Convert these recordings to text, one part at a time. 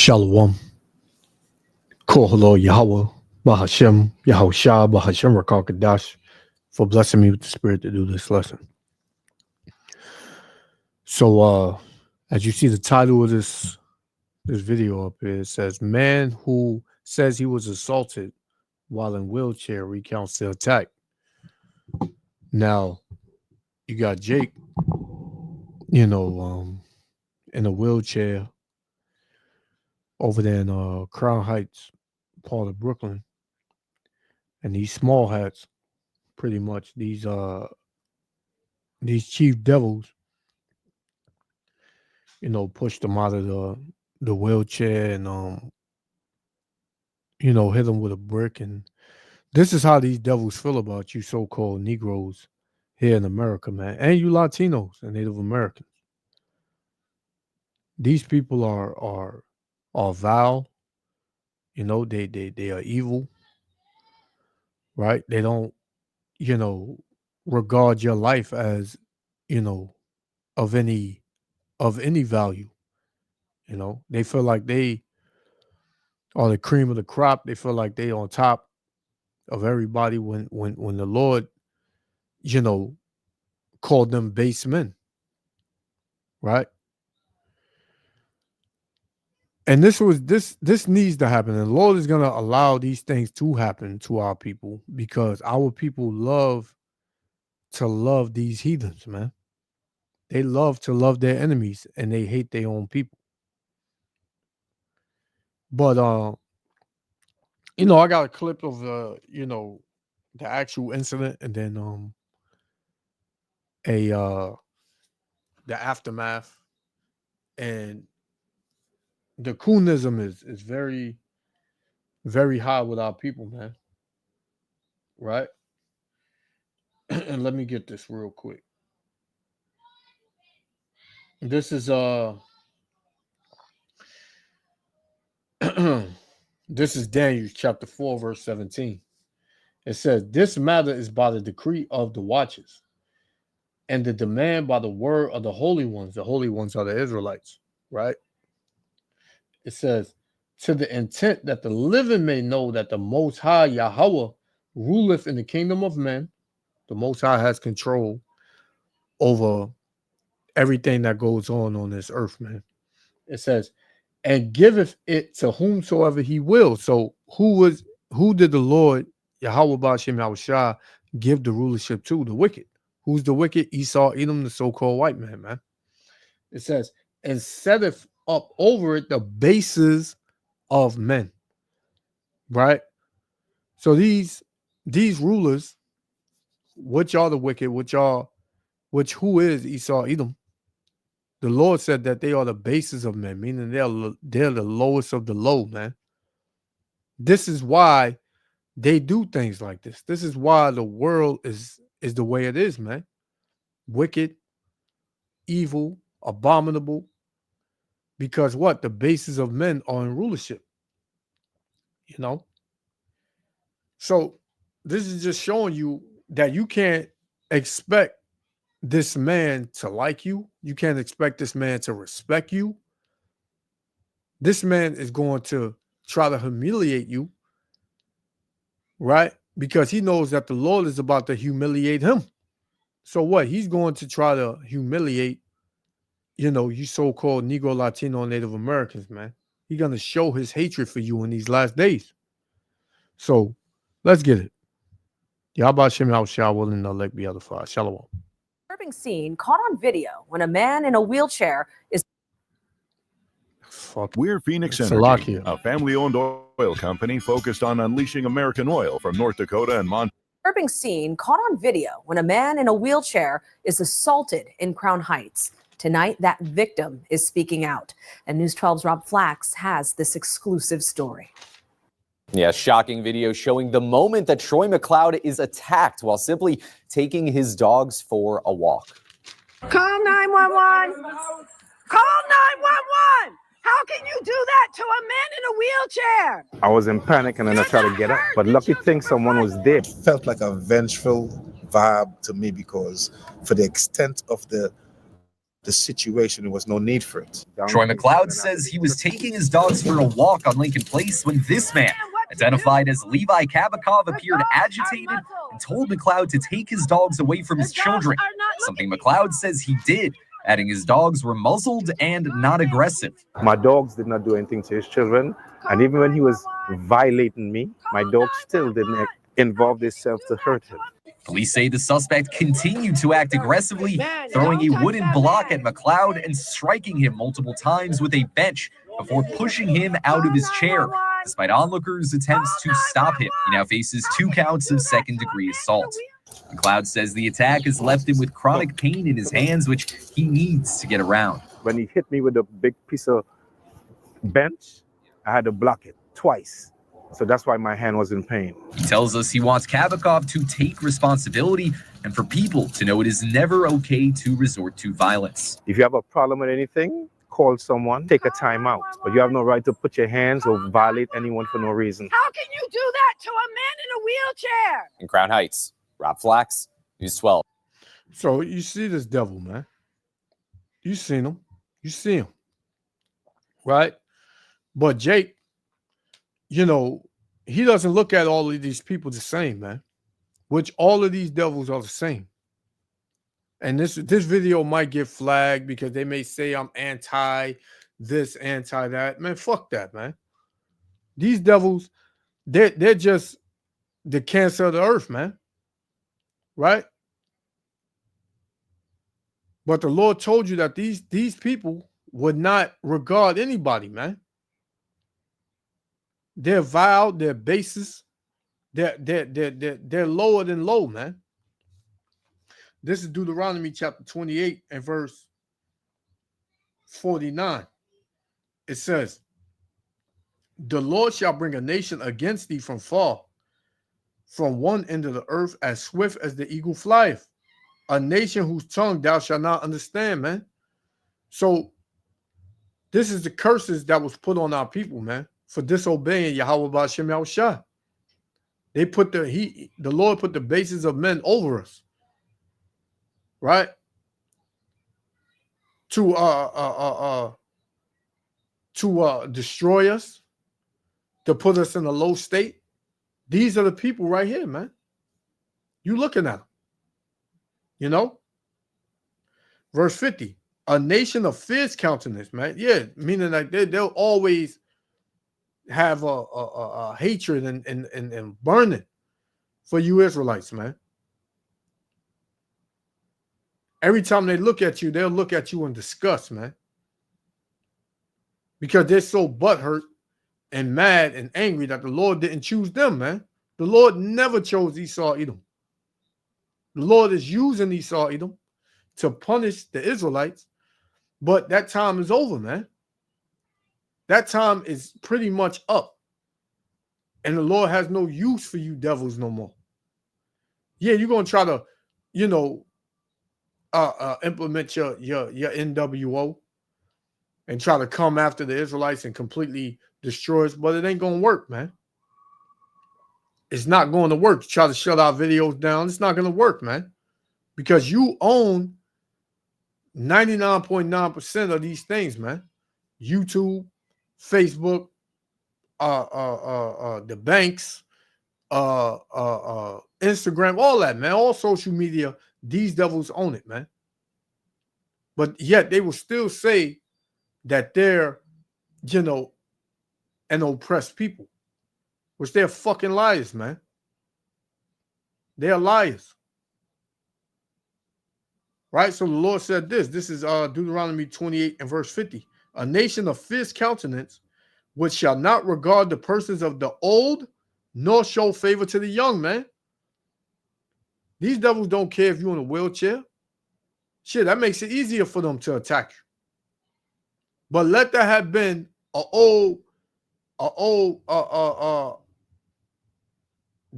Shalom. Kohalo Yahweh, Bahashem, Yahushua, Bahashem Rakakadash, for blessing me with the spirit to do this lesson. So, as you see the title of this video up here, it says, "Man who says he was assaulted while in wheelchair recounts the attack." Now, you got Jake, in a wheelchair over there in Crown Heights, part of Brooklyn, and these small hats, pretty much these chief devils, pushed him out of the wheelchair and hit him with a brick. And this is how these devils feel about you so-called Negroes here in America, man, and you Latinos and Native Americans. These people are vile. They are evil, right? They don't, regard your life as, of any value. They feel like they are the cream of the crop. They feel like they on top of everybody when the Lord, called them base men, right? And this needs to happen. And the Lord is going to allow these things to happen to our people because our people love to love these heathens, man. They love to love their enemies and they hate their own people. But I got a clip of the actual incident and then the aftermath. And the coonism is very, very high with our people, man. Right? And let me get this real quick. This is this is Daniel chapter 4, verse 17. It says, "This matter is by the decree of the watchers, and the demand by the word of the holy ones." The holy ones are the Israelites, right? It says, "To the intent that the living may know that the Most High Yahweh ruleth in the kingdom of men." The Most High has control over everything that goes on this earth, man. It says, "And giveth it to whomsoever he will." So who did the Lord Yahweh Ba'ashem Yahushua give the rulership to? The wicked. Who's the wicked? ESAW, Edom, the so-called white man. It says, "And setteth up over it the bases of men." Right? So these rulers, which are the wicked, who is ESAW, Edom? The Lord said that they are the bases of men, meaning they're the lowest of the low, man. This is why they do things like this. This is why the world is the way it is, man. Wicked, evil, abominable. Because what? The bases of men are in rulership. So this is just showing you that you can't expect this man to like you. You can't expect this man to respect you. This man is going to try to humiliate you, right? Because he knows that the Lord is about to humiliate him. So what? He's going to try to humiliate, you so-called Negro, Latino, Native Americans, man. He's going to show his hatred for you in these last days. So let's get it. Yahweh Shem Yahushua willing to elect be edified. Shalom. Disturbing scene caught on video when a man in a wheelchair is. We're Phoenix Energy, a family-owned oil company focused on unleashing American oil from North Dakota and Montana. Disturbing scene caught on video when a man in a wheelchair is assaulted in Crown Heights. Tonight, that victim is speaking out. And News 12's Rob Flax has this exclusive story. Yeah, shocking video showing the moment that Troy McLeod is attacked while simply taking his dogs for a walk. Call 911. Call 911. How can you do that to a man in a wheelchair? I was in panic and then I tried to get up, but lucky thing someone was there. It felt like a vengeful vibe to me because for the extent of the the situation. There was no need for it. Troy McLeod says he was taking his dogs for a walk on Lincoln Place when this man, identified as Levi Kabakov, appeared agitated and told McLeod to take his dogs away from his children, something McLeod says he did, adding his dogs were muzzled and not aggressive. My dogs did not do anything to his children, and even when he was violating me, my dogs still didn't involve themselves to hurt him. Police say the suspect continued to act aggressively, throwing a wooden block at McLeod and striking him multiple times with a bench before pushing him out of his chair. Despite onlookers' attempts to stop him, he now faces 2 counts of second-degree assault. McLeod says the attack has left him with chronic pain in his hands, which he needs to get around. When he hit me with a big piece of bench, I had to block it twice. So that's why my hand was in pain. He tells us he wants Kabakov to take responsibility and for people to know it is never okay to resort to violence. If you have a problem with anything, call someone, take a time out. But you have no right to put your hands or violate anyone for no reason. How can you do that to a man in a wheelchair? In Crown Heights, Rob Flax, News 12. So you see this devil, man. You seen him. You see him. Right? But Jake, you know, he doesn't look at all of these people the same, man. Which all of these devils are the same. And this video might get flagged because they may say I'm anti this, anti that. Man, fuck that, man. These devils, they're just the cancer of the earth, man. Right? But the Lord told you that these people would not regard anybody, man. They're vile, they're basis, they're lower than low, man. This is Deuteronomy chapter 28 and verse 49. It says, the Lord shall bring a nation against thee from far, from one end of the earth, as swift as the eagle flieth. A nation whose tongue thou shalt not understand, man. So this is the curses that was put on our people, man, for disobeying Yahweh B'Shem Yahushua. They put the Lord put the bases of men over us, right? To destroy us, to put us in a low state. These are the people right here, man. You looking at them. You know? Verse 50. A nation of fierce countenance, man. Yeah, meaning like they'll always have a hatred and burning for you Israelites, man. Every time they look at you, they'll look at you in disgust, man. Because they're so butthurt and mad and angry that the Lord didn't choose them, man. The Lord never chose Esau Edom. The Lord is using Esau Edom to punish the Israelites, but that time is over, man. That time is pretty much up. And the Lord has no use for you devils no more. Yeah, you're going to try to, you know, implement your NWO and try to come after the Israelites and completely destroy us, but it ain't going to work, man. It's not going to work. You try to shut our videos down. It's not going to work, man, because you own 99.9% of these things, man. YouTube, Facebook, the banks, Instagram, all that, man. All social media, these devils own it, man. But yet they will still say that they're, you know, an oppressed people, which they're fucking liars, man. They're liars. Right? So the Lord said this. This is Deuteronomy 28 and verse 50. A nation of fierce countenance, which shall not regard the persons of the old, nor show favor to the young, man. These devils don't care if you're in a wheelchair. Shit, that makes it easier for them to attack you. But let there have been an old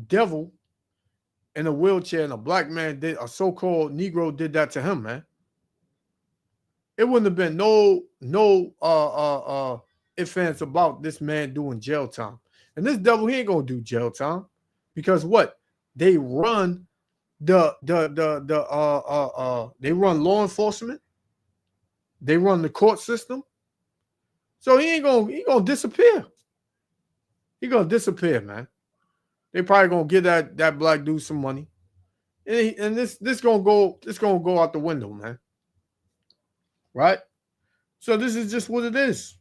devil in a wheelchair, and a black man did, a so-called Negro did that to him, man. It wouldn't have been no ifs, ands about this man doing jail time. And this devil, he ain't gonna do jail time, because what? They run they run law enforcement, They run the court system. So he ain't gonna disappear. He gonna disappear, man. They probably gonna give that black dude some money. And this gonna go out the window, man. Right? So this is just what it is.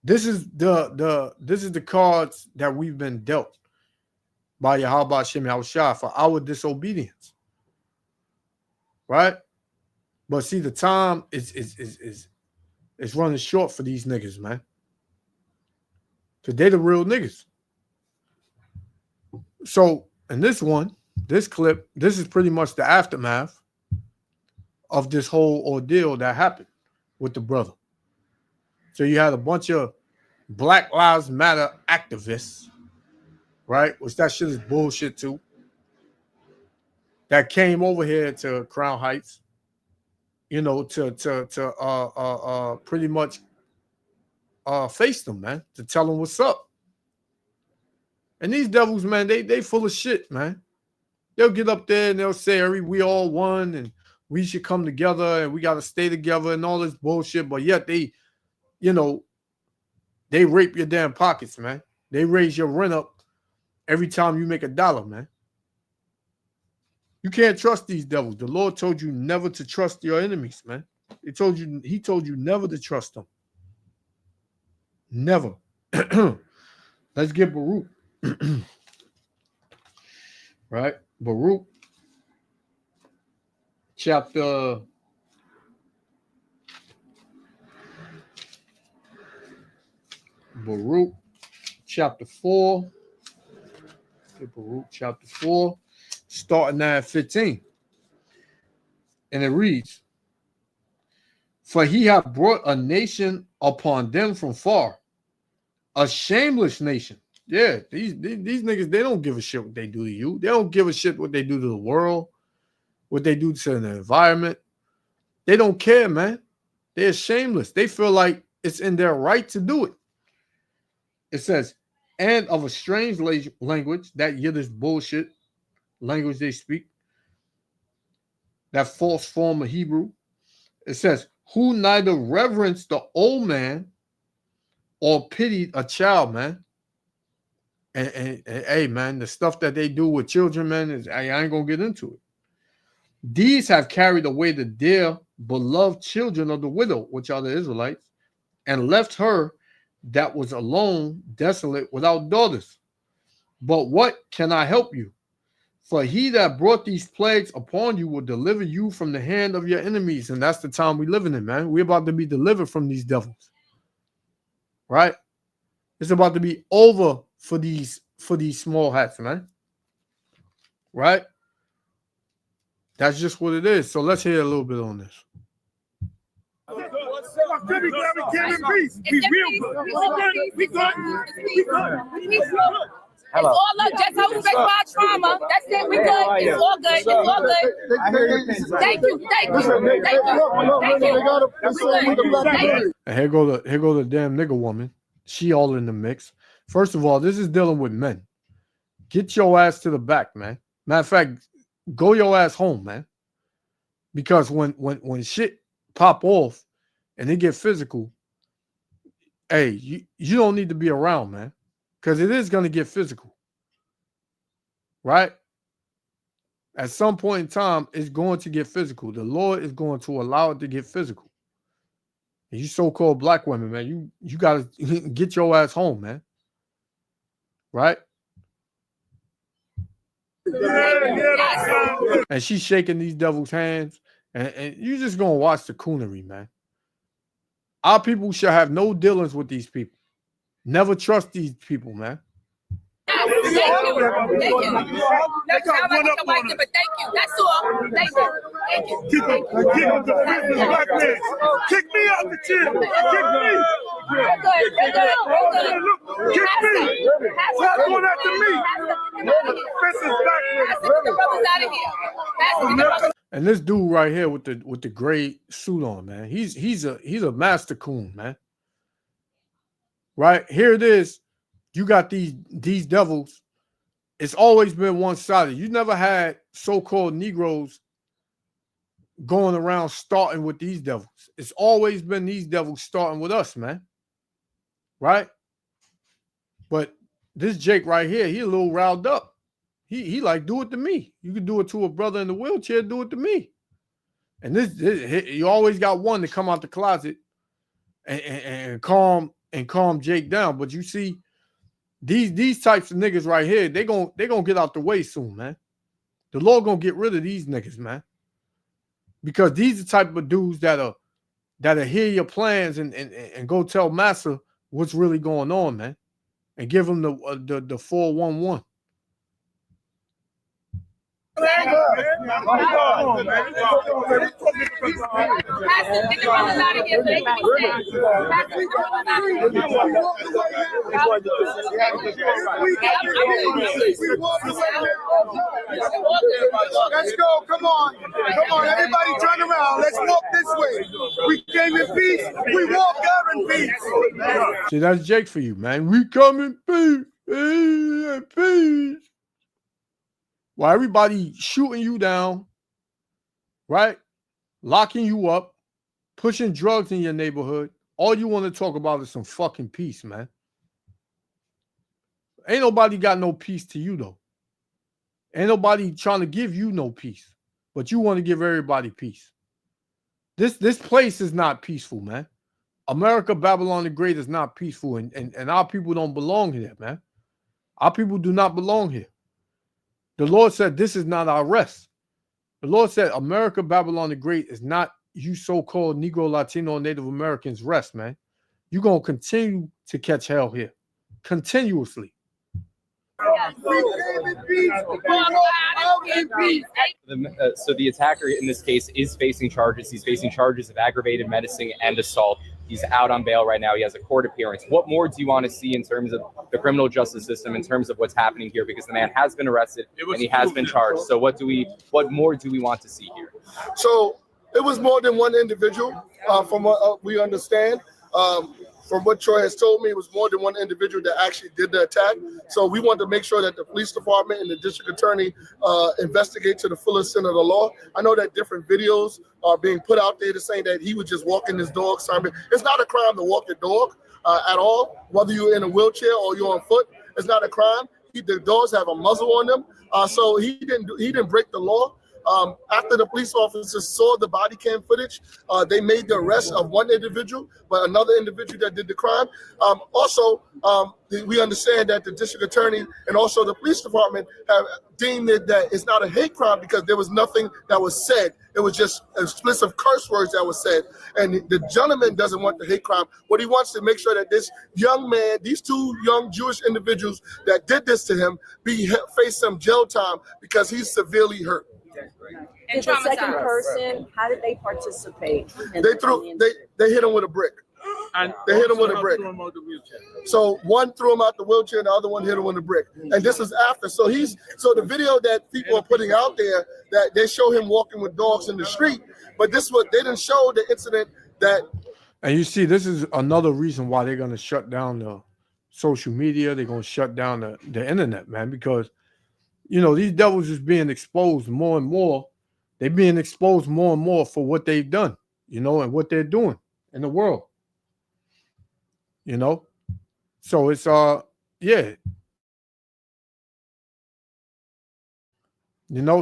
This is the cards that we've been dealt by Yahweh Shem Yahushua for our disobedience. Right? But see, the time is running short for these niggas, man. Because they're the real niggas. So in this clip, this is pretty much the aftermath of this whole ordeal that happened with the brother. So you had a bunch of Black Lives Matter activists, right? Which that shit is bullshit too. That came over here to Crown Heights, you know, to pretty much face them, man, to tell them what's up. And these devils, man, they full of shit, man. They'll get up there and they'll say, we all one and we should come together and we got to stay together and all this bullshit. But yet they, you know, they rape your damn pockets, man. They raise your rent up every time you make $1, man. You can't trust these devils. The Lord told you never to trust your enemies, man. He told you never to trust them. Never. Let's get Baruch. Right? Baruch chapter 4. Baruch chapter 4, starting at 15. And it reads, "For he hath brought a nation upon them from far, a shameless nation." Yeah, these niggas, they don't give a shit what they do to you. They don't give a shit what they do to the world, what they do to the environment. They don't care, man. They're shameless. They feel like it's in their right to do it. It says, "And of a strange language," that Yiddish bullshit language they speak, that false form of Hebrew. It says, "Who neither reverenced the old man or pitied a child," man. And hey, man, the stuff that they do with children, man, I ain't gonna get into it. "These have carried away the dear beloved children of the widow," which are the Israelites, "and left her that was alone, desolate, without daughters. But what can I help you? For he that brought these plagues upon you will deliver you from the hand of your enemies." And that's the time we're living in, man. We're about to be delivered from these devils. Right? It's about to be over for these small hats, man. Right? That's just what it is. So let's hear a little bit on this. It's all up. Just how we respect my trauma. That's it. We good. It's all good. It's all good. Thank you. Thank you. Thank you. And here go the damn nigga woman. She all in the mix. First of all, this is dealing with men. Get your ass to the back, man. Matter of fact, go your ass home, man. Because when shit pop off and they get physical, hey, you don't need to be around, man. Because it is going to get physical. Right? At some point in time, it's going to get physical. The Lord is going to allow it to get physical. And you so-called black women, man, you got to get your ass home, man. Right? And she's shaking these devils' hands. And you just going to watch the coonery, man. Our people should have no dealings with these people. Never trust these people, man. Thank you. Thank you. Next time I get your wife, but thank you. That's all. Thank you. Thank you. Kick me out the gym. Kick me. We're good. Kick me. Stop going after me. And this dude right here with the gray suit on, man, he's a master coon, man. Right? Here it is. You got these devils. It's always been one-sided. You never had so-called Negroes going around starting with these devils. It's always been these devils starting with us, man. Right? But this Jake right here, he a little riled up. He like, do it to me. You can do it to a brother in the wheelchair, do it to me. And this you always got one to come out the closet and calm Jake down. But you see, these types of niggas right here, they gonna get out the way soon, man. The Lord gonna get rid of these niggas, man. Because these are the type of dudes that'll hear your plans and go tell Massa what's really going on, man, and give him the 411. Let's go. Come on. Come on. Everybody turn around. Let's walk this way. We came in peace. We walk out in peace. See, that's Jake for you, man. We come in peace. Peace. While everybody shooting you down, right? Locking you up, pushing drugs in your neighborhood. All you want to talk about is some fucking peace, man. Ain't nobody got no peace to you, though. Ain't nobody trying to give you no peace. But you want to give everybody peace. This place is not peaceful, man. America, Babylon the Great is not peaceful. And our people don't belong here, man. Our people do not belong here. The Lord said, this is not our rest. The Lord said, America, Babylon the Great is not you so-called Negro, Latino, Native Americans rest, man. You're going to continue to catch hell here. Continuously. So the attacker in this case is facing charges. He's facing charges of aggravated menacing and assault. He's out on bail right now. He has a court appearance. What more do you want to see in terms of the criminal justice system, in terms of what's happening here? Because the man has been arrested and he has been charged. So what more do we want to see here? So it was more than one individual, from what we understand. From what Troy has told me, it was more than one individual that actually did the attack. So we want to make sure that the police department and the district attorney investigate to the fullest extent of the law. I know that different videos are being put out there to say that he was just walking his dog. It's not a crime to walk your dog at all, whether you're in a wheelchair or you're on foot. It's not a crime. The dogs have a muzzle on them, so he didn't break the law. After the police officers saw the body cam footage, they made the arrest of one individual, but another individual that did the crime. We understand that the district attorney and also the police department have deemed it that it's not a hate crime because there was nothing that was said. It was just explicit curse words that was said. And the gentleman doesn't want the hate crime. What he wants to make sure that this young man, these two young Jewish individuals that did this to him, face some jail time because he's severely hurt. And the second person, how did they participate? They hit him with a brick. They hit him with a brick. So one threw him out the wheelchair, and the other one hit him with a brick. And this is after. So the video that people are putting out there, that they show him walking with dogs in the street, but they didn't show the incident that. And you see, this is another reason why they're gonna shut down the social media. They're gonna shut down the internet, man, because these devils is being exposed more and more. They're being exposed more and more for what they've done, and what they're doing in the world. So it's yeah.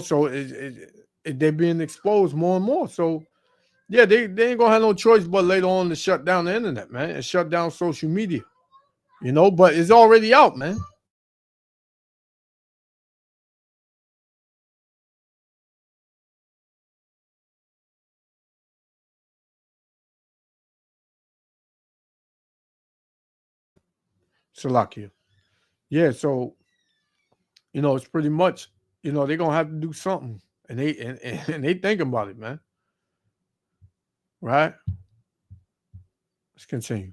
So they're being exposed more and more. So yeah, they ain't gonna have no choice but later on to shut down the internet, man, and shut down social media. But it's already out, man. Salakia. Yeah, so it's pretty much, they're gonna have to do something. And they thinking about it, man. Right? Let's continue.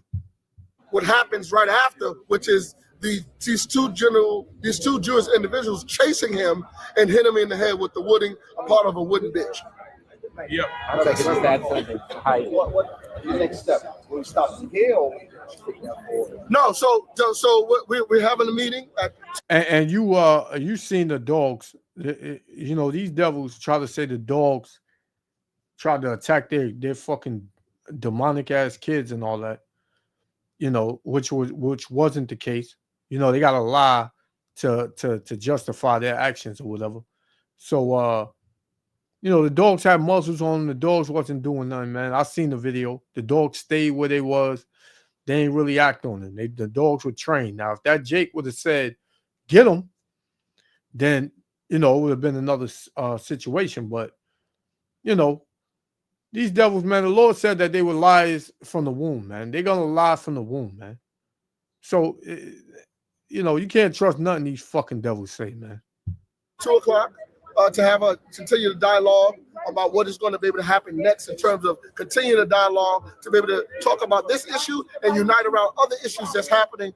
What happens right after, which is these two Jewish individuals chasing him and hit him in the head with a part of a wooden bench. Yep. What's the next step? Will we stop from here or No, so we're having a meeting. And you seen the dogs. These devils try to say the dogs tried to attack their fucking demonic ass kids and all that, you know, which wasn't the case. You know, they got to lie to justify their actions or whatever. So you know, the dogs had muzzles on them. The dogs wasn't doing nothing, man. I seen the video. The dogs stayed where they was. They ain't really act on them. The dogs were trained. Now, if that Jake would have said, get them, then, you know, it would have been another situation. But, you know, these devils, man, the Lord said that they were liars from the womb, man. They're going to lie from the womb, man. So, you know, you can't trust nothing these fucking devils say, man. 2 o'clock to have a continue the dialogue about what is going to be able to happen next in terms of continuing the dialogue to be able to talk about this issue and unite around other issues that's happening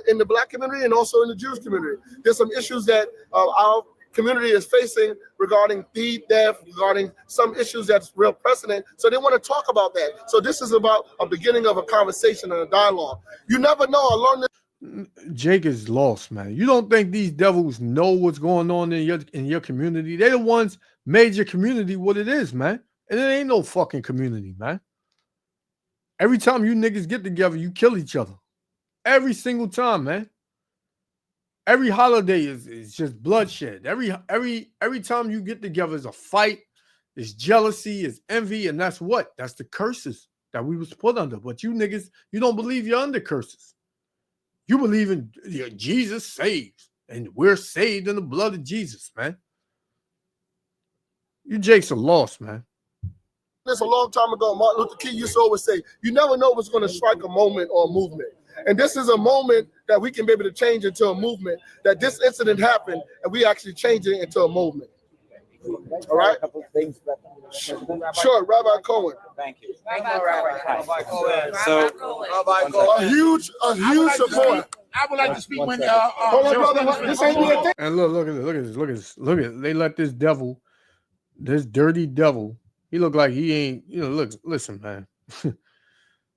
in the Black community and also in the Jewish community. There's some issues that our community is facing regarding feed death, regarding some issues that's real precedent. So they want to talk about that. So this is about a beginning of a conversation and a dialogue. You never know. I learned this. Jake is lost, man. You don't think these devils know what's going on in your community? They're the ones made your community what it is, man. And it ain't no fucking community, man. Every time you niggas get together, you kill each other. Every single time, man. Every holiday is just bloodshed. Every time you get together is a fight, is jealousy, is envy, and that's what? That's the curses that we was put under. But you niggas, you don't believe you're under curses. You believe in Jesus saves, and we're saved in the blood of Jesus, man. You Jakes are lost, man. This a long time ago, Martin Luther King used to always say, you never know what's going to strike a moment or a movement. And this is a moment that we can be able to change into a movement, that this incident happened, and we actually change it into a movement. All right? Sure, Rabbi Cohen. Thank you. Rabbi Cohen. So, a huge support. I would like to speak when hold on, brother. This ain't your thing. And look at this. They let this devil, this dirty devil, he look like he ain't, you know, look, listen, man.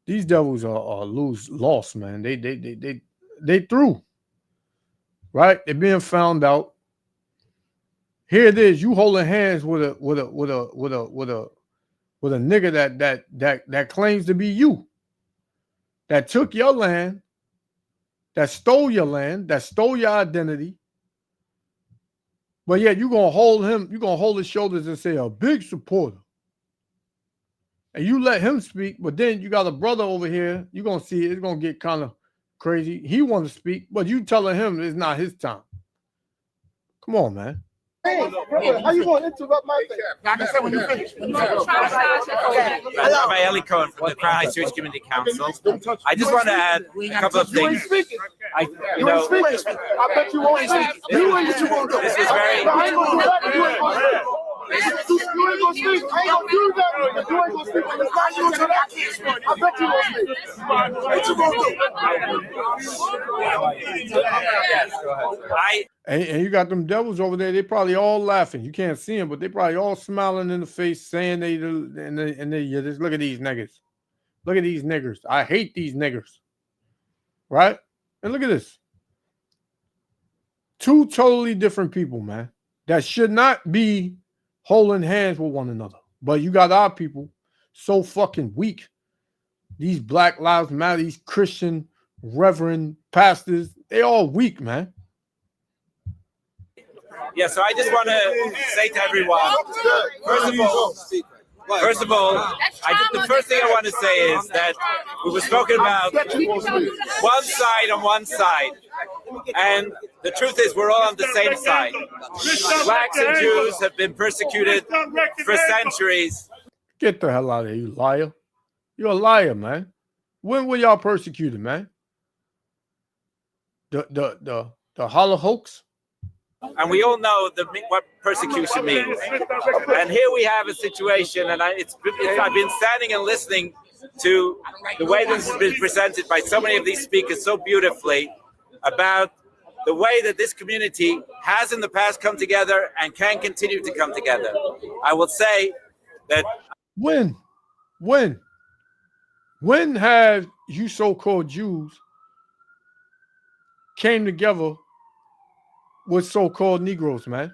These devils are lost, man. They through. Right? They're being found out. Here it is, you holding hands with a nigga that claims to be you, that took your land, that stole your land, that stole your identity. But yet you're gonna hold his shoulders and say a big supporter. And you let him speak, but then you got a brother over here, you're gonna see it's gonna get kind of crazy. He wants to speak, but you telling him it's not his time. Come on, man. Hey, brother, how you going to interrupt my thing? Like I said, when you finish. Rabbi Eli Cohen from the Crown Heights Jewish Community Council. I just want to add a couple of things. You ain't speaking. I bet you won't speak. This is very. You ain't gonna speak. I ain't gonna do that. But you ain't gonna speak. It's not you until I can't speak. I bet you won't speak. What you gonna do? And you got them devils over there. They probably all laughing. You can't see them, but they probably all smiling in the face, saying they just look at these niggas. Look at these niggers. I hate these niggers. Right? And look at this. Two totally different people, man, that should not be holding hands with one another. But you got our people so fucking weak. These Black Lives Matter, these Christian reverend pastors, they all weak, man. Yeah, so I just want to say to everyone, first of all, the first thing I want to say is that we were spoken about one side on one side. And the truth is we're all on the same side. Blacks and Jews have been persecuted for centuries. Get the hell out of here, you liar. You're a liar, man. When were y'all persecuted, man? The Holocaust? And we all know what persecution means. And here we have a situation, and I've been standing and listening to the way this has been presented by so many of these speakers so beautifully about the way that this community has in the past come together and can continue to come together. I will say that... When have you so-called Jews came together with so-called Negroes, man?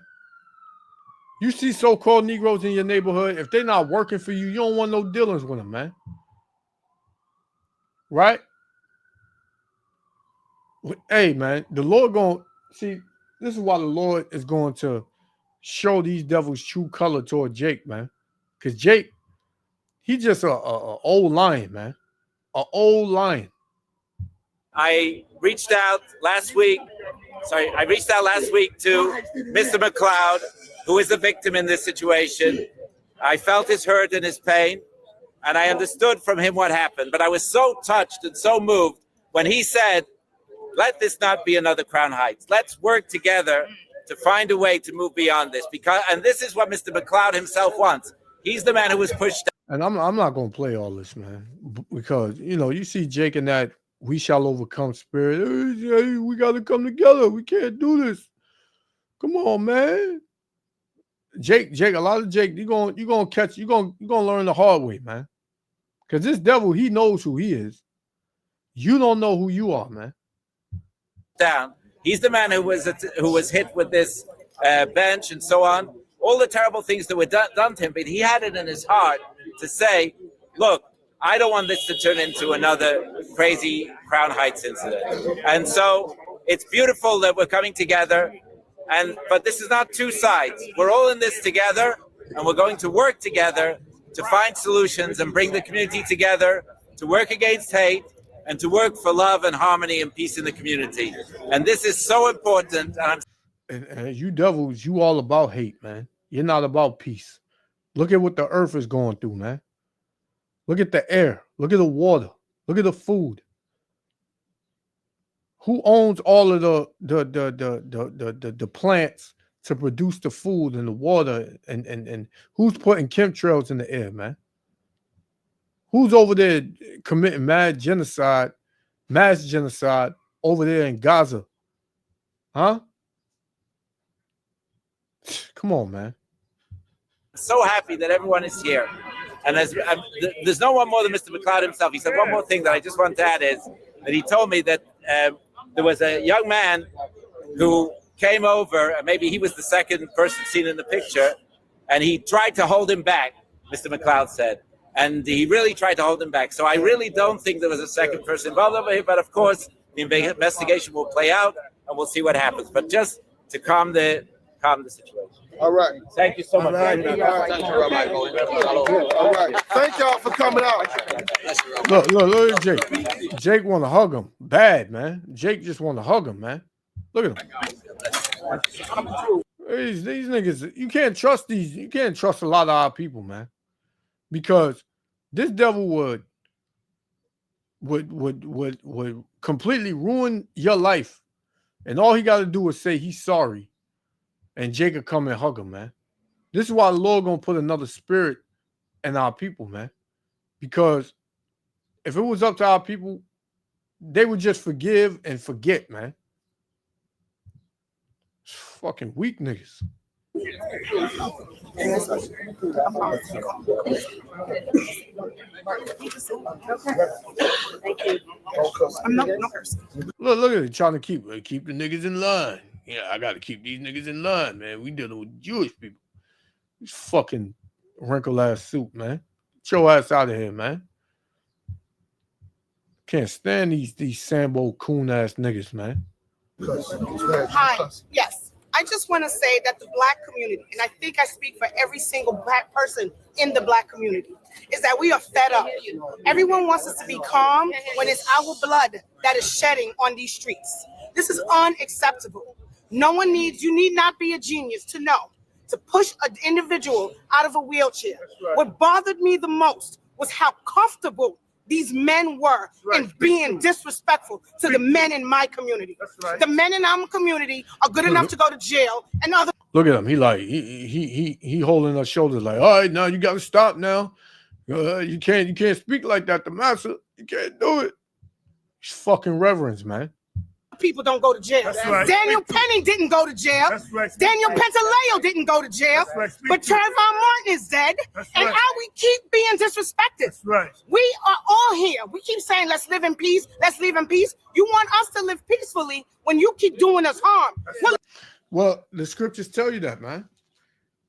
You see so-called Negroes in your neighborhood, if they're not working for you, you don't want no dealings with them, man. Right? Hey, man, the Lord going see. This is why the Lord is going to show these devils true color toward Jake, man. Because Jake, he just a old lion, man. An old lion. I reached out last week to Mr. McLeod, who is the victim in this situation. I felt his hurt and his pain, and I understood from him what happened. But I was so touched and so moved when he said, let this not be another Crown Heights. Let's work together to find a way to move beyond this. And this is what Mr. McLeod himself wants. He's the man who was pushed. And I'm not going to play all this, man, because, you know, you see Jake in that we shall overcome spirit. Hey, we got to come together. We can't do this. Come on, man. Jake, a lot of Jake, you're gonna learn the hard way, man. Because this devil, he knows who he is. You don't know who you are, man. Down. He's the man who was hit with this bench and so on. All the terrible things that were done to him, but he had it in his heart to say, look, I don't want this to turn into another crazy Crown Heights incident. And so it's beautiful that we're coming together. But this is not two sides. We're all in this together, and we're going to work together to find solutions and bring the community together to work against hate and to work for love and harmony and peace in the community. And this is so important. And you devils, you all about hate, man. You're not about peace. Look at what the earth is going through, man. Look at the air. Look at the water. Look at the food. Who owns all of the plants to produce the food and the water, and who's putting chemtrails in the air, man? Who's over there committing mass genocide over there in Gaza? Huh? Come on, man. So happy that everyone is here. And there's no one more than Mr. McLeod himself. He said one more thing that I just want to add is that he told me that there was a young man who came over, and maybe he was the second person seen in the picture, and he tried to hold him back, Mr. McLeod said. And he really tried to hold him back. So I really don't think there was a second person involved over here, but of course, the investigation will play out, and we'll see what happens. But just to calm the situation. All right. Thank you so much. All right. Thank y'all for coming out. Look at Jake. Jake want to hug him. Bad, man. Jake just want to hug him, man. Look at him. These niggas, you can't trust these. You can't trust a lot of our people, man. Because this devil would completely ruin your life. And all he got to do is say he's sorry. And Jacob come and hug him, man. This is why the Lord gonna put another spirit in our people, man. Because if it was up to our people, they would just forgive and forget, man. Fucking weak niggas. Look at it, trying to keep the niggas in line. Yeah, I got to keep these niggas in line, man. We dealing with Jewish people. These fucking wrinkled ass suit, man. Get your ass out of here, man. Can't stand these Sambo coon ass niggas, man. Hi. Yes. I just want to say that the Black community, and I think I speak for every single Black person in the Black community, is that we are fed up. Everyone wants us to be calm when it's our blood that is shedding on these streets. This is unacceptable. You need not be a genius to know to push an individual out of a wheelchair. What bothered me the most was how comfortable these men were in being disrespectful to the men in my community. The men in our community are good enough to go to jail, and other. Look at him. He holding her shoulders like, all right, now you got to stop now. You can't speak like that to master. You can't do it. It's fucking reverence, man. People don't go to jail. Daniel Penny didn't go to jail. Daniel Pentaleo didn't go to jail. But Trayvon Martin is dead. And how we keep being disrespected. We are all here. We keep saying, let's live in peace. Let's live in peace. You want us to live peacefully when you keep doing us harm. Well, the scriptures tell you that, man.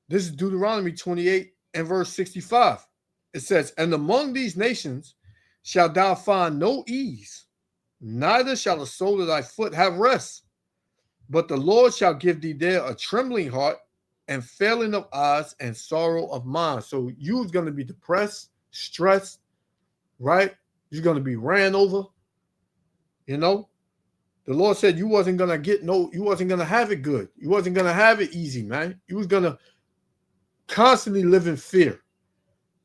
This is Deuteronomy 28 and verse 65. It says, and among these nations shalt thou find no ease, neither shall the sole of thy foot have rest. But the Lord shall give thee there a trembling heart and failing of eyes and sorrow of mind. So you're going to be depressed, stressed, right? You're going to be ran over. You know, the Lord said you wasn't going to have it good. You wasn't going to have it easy, man. You was going to constantly live in fear.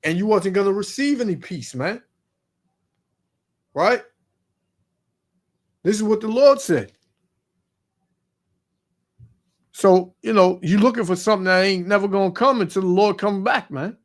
And you wasn't going to receive any peace, man. Right? This is what the Lord said. So, you know, you're looking for something that ain't never going to come until the Lord come back, man.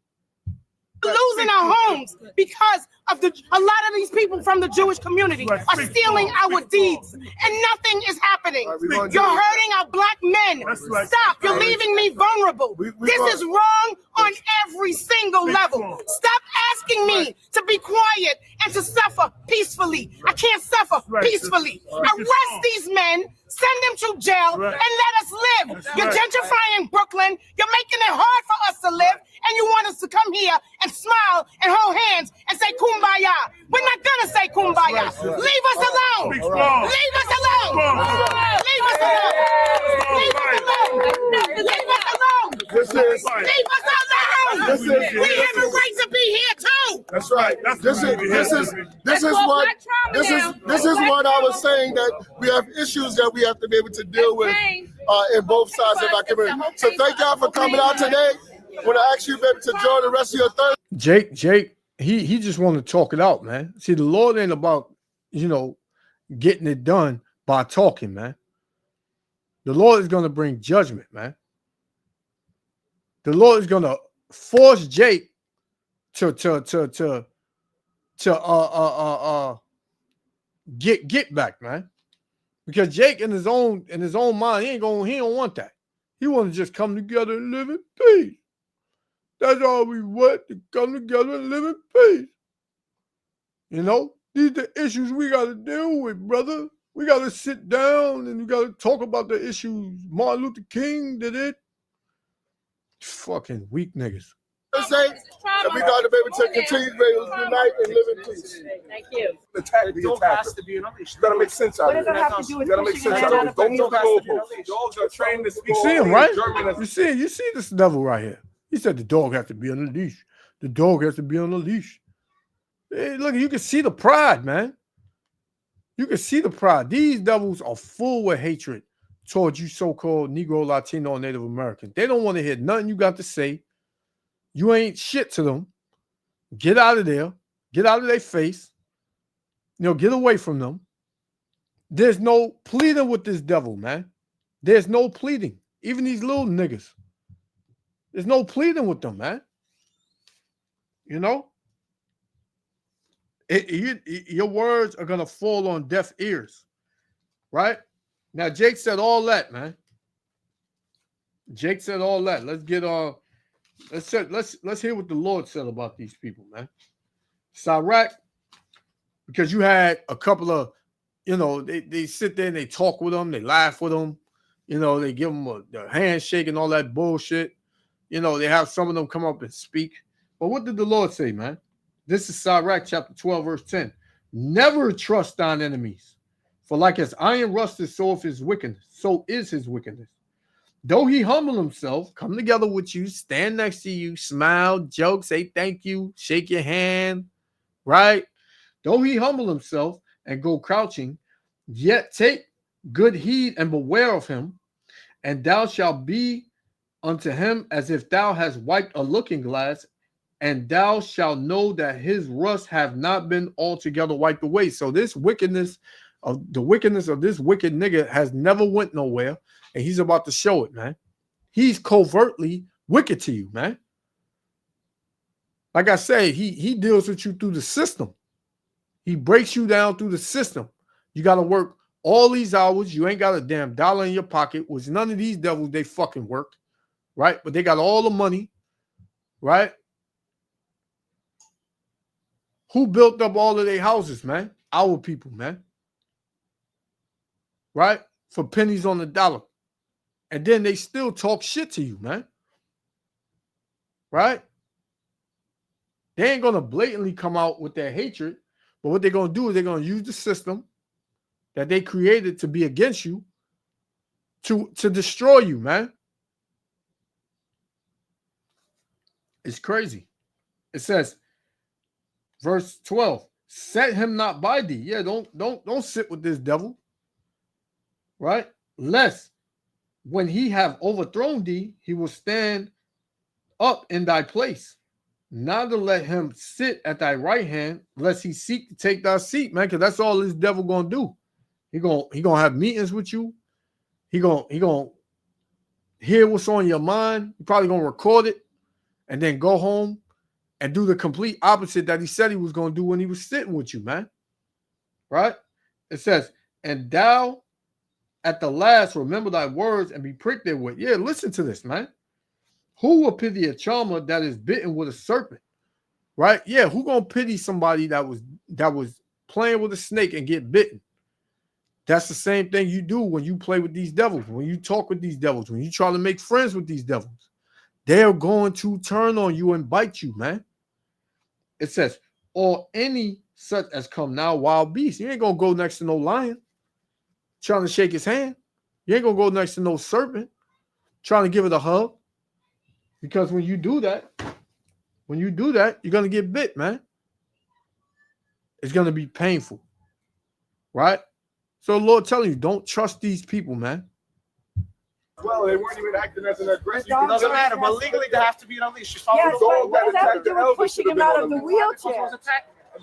Losing our homes because of a lot of these people from the Jewish community are stealing our deeds and nothing is happening. You're hurting our black men. Stop. You're leaving me vulnerable. This is wrong on every single level. Stop asking me to be quiet and to suffer peacefully. I can't suffer peacefully. Arrest these men, send them to jail, and let us live. You're gentrifying Brooklyn. You're making it hard for us to live, and you want us to come here and smile and hold hands and say kumbaya. We're not gonna say kumbaya. Leave us alone. Leave us alone. Leave us alone. Leave us alone. Leave us alone. Leave us alone. We have a right to be here too. That's right. This is what I was saying, that we have issues that we have to be able to deal with in both sides of our community. So thank y'all for coming out today. When I ask you, baby, to join the rest of your third. Jake, he just want to talk it out, man. See, the Lord ain't about, you know, getting it done by talking, man. The Lord is going to bring judgment, man. The Lord is going to force Jake to get back, man. Because Jake in his own mind, he don't want that. He want to just come together and live in peace. That's all we want, to come together and live in peace. You know, these are the issues we got to deal with, brother. We got to sit down and we got to talk about the issues. Martin Luther King did it. Fucking weak niggas. Say, and we got to be able to continue to unite and live in peace. Thank you. The dog has to be unleashed. You gotta make sense out of it. What does that have to do with You gotta make sense out of it. Don't move the goalposts. Dogs are trained to speak. You see him, right? You see this devil right here. He said the dog has to be on the leash. The dog has to be on the leash. Hey, look, you can see the pride, man. You can see the pride. These devils are full with hatred towards you so-called Negro, Latino, and Native American. They don't want to hear nothing you got to say. You ain't shit to them. Get out of there. Get out of their face. You know, get away from them. There's no pleading with this devil, man. There's no pleading. Even these little niggas. There's no pleading with them, man. You know? Your words are going to fall on deaf ears. Right? Now, Jake said all that, man. Jake said all that. Let's get on. Let's hear what the Lord said about these people, man. Sirach, because you had a couple of, you know, they sit there and they talk with them, they laugh with them, you know, they give them a handshake and all that bullshit. You know, they have some of them come up and speak. But what did the Lord say, man? This is Sirach chapter 12, verse 10. Never trust thine enemies, for like as iron rusted, so is his wickedness. Though he humble himself, come together with you, stand next to you, smile, joke, say thank you, shake your hand, right? Though he humble himself and go crouching, yet take good heed and beware of him, and thou shalt be unto him as if thou hast wiped a looking glass, and thou shalt know that his rust have not been altogether wiped away. So this wickedness of this wicked nigga has never went nowhere. And he's about to show it, man. He's covertly wicked to you, man. Like I say, he deals with you through the system. He breaks you down through the system. You got to work all these hours. You ain't got a damn dollar in your pocket, which none of these devils, they fucking work, right? But they got all the money, right? Who built up all of their houses, man? Our people, man. Right? For pennies on the dollar. And then they still talk shit to you, man. right? They ain't gonna blatantly come out with their hatred, but what they're gonna do is they're gonna use the system that they created to be against you to destroy you, man. It's crazy. It says, verse 12, set him not by thee. Yeah, don't sit with this devil, right? Lest when he have overthrown thee, he will stand up in thy place. Not to let him sit at thy right hand, lest he seek to take thy seat, man, because that's all this devil gonna do. He gonna have meetings with you. He gonna hear what's on your mind. He probably gonna record it and then go home and do the complete opposite that he said he was gonna do when he was sitting with you, man. Right? It says, and thou at the last remember thy words and be pricked therewith. Yeah, listen to this, man. Who will pity a charmer that is bitten with a serpent? Right? Yeah, who gonna pity somebody that was playing with a snake and get bitten? That's the same thing you do when you play with these devils, when you talk with these devils, when you try to make friends with these devils. They're going to turn on you and bite you, man. It says, or any such as come now wild beast. You ain't gonna go next to no lion trying to shake his hand. You ain't gonna go next to no serpent trying to give it a hug. Because when you do that, you're gonna get bit, man. It's gonna be painful, right? So the Lord telling you, don't trust these people, man. Well, they weren't even acting as an aggressor. It doesn't matter, but legally they have to be unleashed. Yes, but what does that have to do with pushing him out of the wheelchair?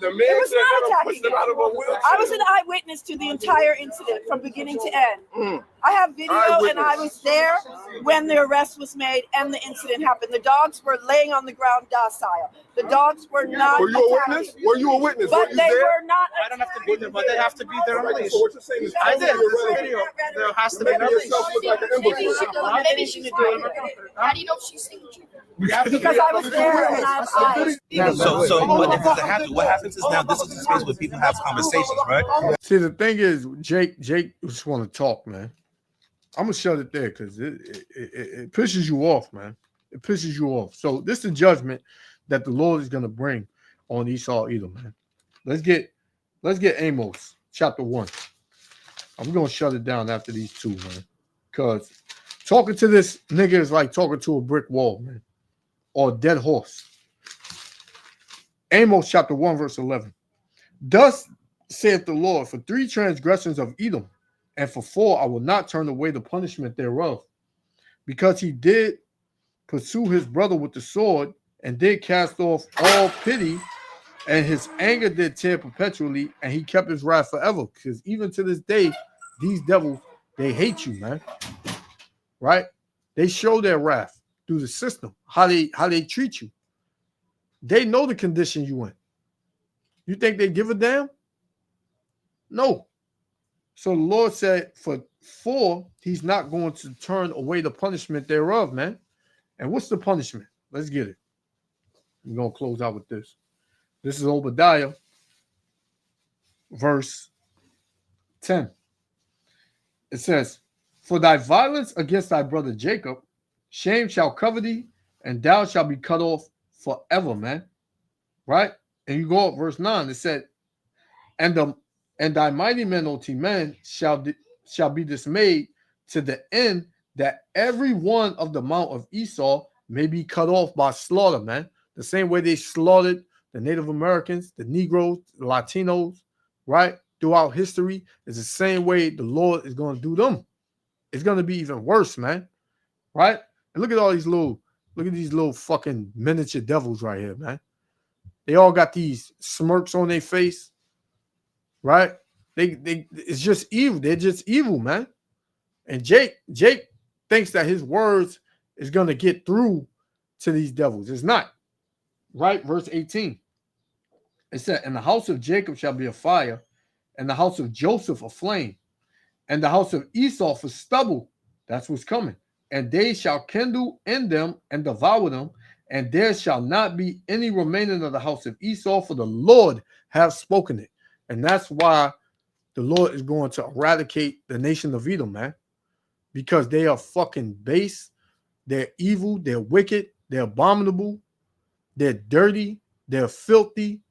The man It was said not let him attacking push him out of a wheelchair. I was an eyewitness to the entire incident from beginning to end. I have video and I was there when the arrest was made and the incident happened. The dogs were laying on the ground docile. The dogs were not Were you a attacking. witness? Were you a witness? But Were you they there? were not I don't have to be there, but they have to be there unleashed. So what you're saying is I did. totally This irrelevant. video, there has to be Making unleashed. yourself look like an imbecile. Maybe she's lying. How do you know she's seen you? because I was there and I So what happens is now this is the space where people have conversations, right? See, the thing is, Jake just want to talk, man. I'm gonna shut it there because it pisses you off, man. It pisses you off. So this is the judgment that the Lord is gonna bring on Esau Edom, man. Let's get Amos chapter 1. I'm gonna shut it down after these two, man. Because talking to this nigga is like talking to a brick wall, man, or a dead horse. Amos chapter 1, verse 11. Thus saith the Lord, for 3 transgressions of Edom, and for 4 I will not turn away the punishment thereof, because he did pursue his brother with the sword, and did cast off all pity, and his anger did tear perpetually, and he kept his wrath forever. Because even to this day, these devils, they hate you, man. Right? They show their wrath through the system, how they treat you. They know the condition you in. You think they give a damn? No. So the Lord said, for 4, he's not going to turn away the punishment thereof, man. And what's the punishment? Let's get it. We're going to close out with this. This is Obadiah, verse 10. It says, for thy violence against thy brother Jacob, shame shall cover thee, and thou shalt be cut off forever, man. Right? And you go up, verse 9. It said, and thy mighty men, O men, shall be dismayed to the end that every one of the mount of Esau may be cut off by slaughter, man. The same way they slaughtered the Native Americans, the Negroes, the Latinos, right? Throughout history, is the same way the Lord is going to do them. It's going to be even worse, man. Right? And look at these little fucking miniature devils right here, man. They all got these smirks on their face, right? It's just evil. They're just evil, man. And Jake thinks that his words is going to get through to these devils. It's not. Right? Verse 18. It said, and the house of Jacob shall be a fire, and the house of Joseph a flame, and the house of Esau for stubble. That's what's coming. And they shall kindle in them and devour them, and there shall not be any remaining of the house of Esau, for the Lord have spoken it. And that's why the Lord is going to eradicate the nation of Edom, man. Because they are fucking base, they're evil, they're wicked, They're abominable. They're dirty. They're filthy.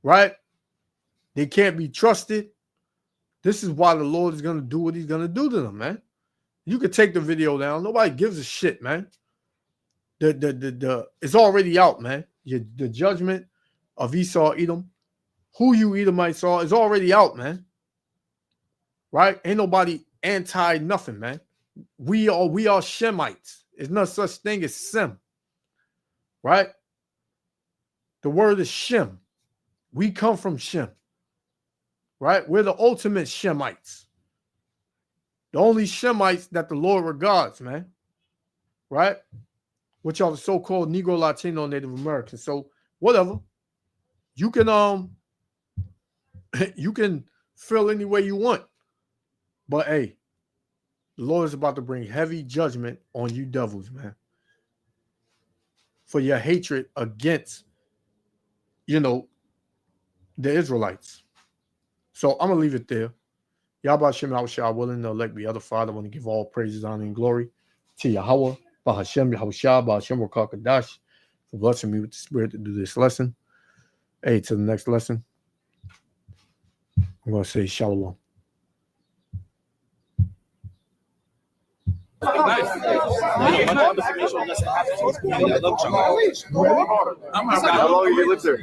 Right? They can't be trusted. This is why the Lord is going to do what he's going to do to them, man. You can take the video down. Nobody gives a shit, man. It's already out, man. The judgment of Esau, Edom, who you Edomites are, is already out, man. Right? Ain't nobody anti nothing, man. We are Shemites. There's no such thing as Sem. Right? The word is Shem. We come from Shem. Right? We're the ultimate Shemites. The only Shemites that the Lord regards, man. Right? Which are the so-called Negro, Latino, Native Americans. So whatever. You can you can feel any way you want. But hey, the Lord is about to bring heavy judgment on you devils, man. For your hatred against, the Israelites. So I'm going to leave it there. Yahweh Hashem Yahushua willing to elect the other Father. I want to give all praises, honor, and glory to Yahweh, Bahashem Yahushua, Bahashem Rakakadash, for blessing me with the Spirit to do this lesson. Hey, to the next lesson, I'm going to say Shalom. How long have you lived there?